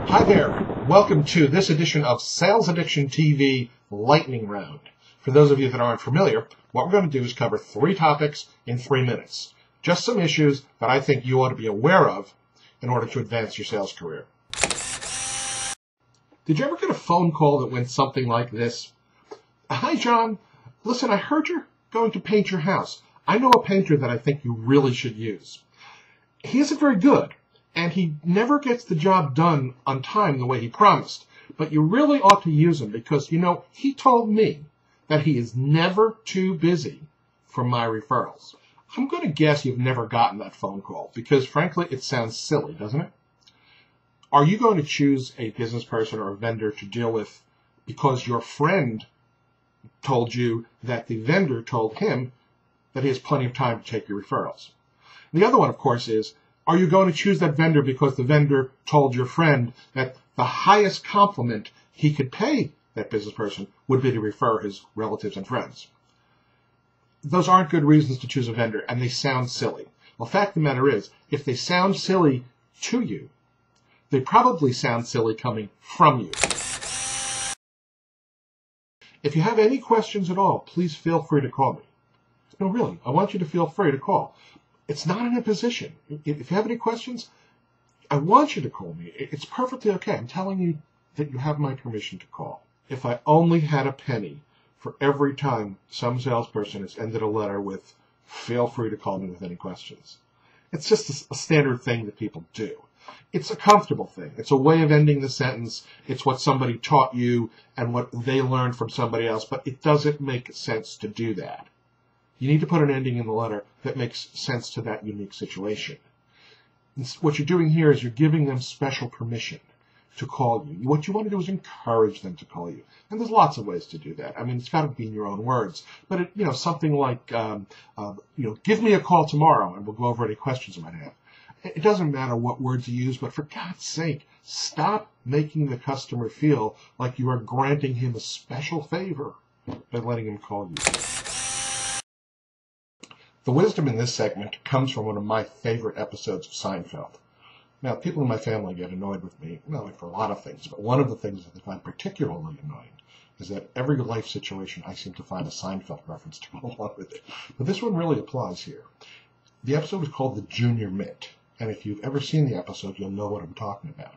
Hi there. Welcome to this edition of Sales Addiction TV Lightning Round. For those of you that aren't familiar, what we're going to do is cover 3 topics in 3 minutes. Just some issues that I think you ought to be aware of in order to advance your sales career. Did you ever get a phone call that went something like this? Hi, John. Listen, I heard you're going to paint your house. I know a painter that I think you really should use. He isn't very good, and he never gets the job done on time the way he promised. But you really ought to use him because, he told me that he is never too busy for my referrals. I'm going to guess you've never gotten that phone call because, frankly, it sounds silly, doesn't it? Are you going to choose a business person or a vendor to deal with because your friend told you that the vendor told him that he has plenty of time to take your referrals? The other one, of course, is, are you going to choose that vendor because the vendor told your friend that the highest compliment he could pay that business person would be to refer his relatives and friends? Those aren't good reasons to choose a vendor, and they sound silly. Well, the fact of the matter is, if they sound silly to you, they probably sound silly coming from you. If you have any questions at all, please feel free to call me. No, really, I want you to feel free to call. It's not an imposition. If you have any questions, I want you to call me. It's perfectly okay. I'm telling you that you have my permission to call. If I only had a penny for every time some salesperson has ended a letter with, feel free to call me with any questions. It's just a standard thing that people do. It's a comfortable thing. It's a way of ending the sentence. It's what somebody taught you and what they learned from somebody else, but it doesn't make sense to do that. You need to put an ending in the letter that makes sense to that unique situation. And what you're doing here is you're giving them special permission to call you. What you want to do is encourage them to call you. And there's lots of ways to do that. I mean, it's got to be in your own words. But, something like, give me a call tomorrow and we'll go over any questions you might have. It doesn't matter what words you use, but for God's sake, stop making the customer feel like you are granting him a special favor by letting him call you. The wisdom in this segment comes from one of my favorite episodes of Seinfeld. Now, people in my family get annoyed with me, not only for a lot of things, but one of the things that they find particularly annoying is that every life situation I seem to find a Seinfeld reference to go along with it. But this one really applies here. The episode is called The Junior Mint. And if you've ever seen the episode, you'll know what I'm talking about.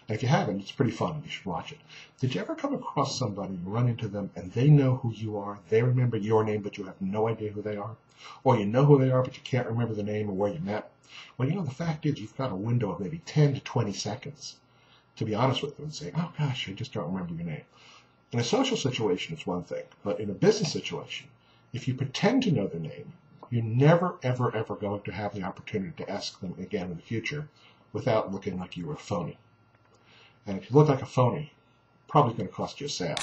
And if you haven't, it's pretty fun. You should watch it. Did you ever come across somebody, you run into them, and they know who you are? They remember your name, but you have no idea who they are? Or you know who they are, but you can't remember the name or where you met? Well, the fact is you've got a window of maybe 10 to 20 seconds to be honest with them and say, oh, gosh, I just don't remember your name. In a social situation, it's one thing. But in a business situation, if you pretend to know their name, you're never, ever, ever going to have the opportunity to ask them again in the future without looking like you were a phony. And if you look like a phony, probably going to cost you a sale.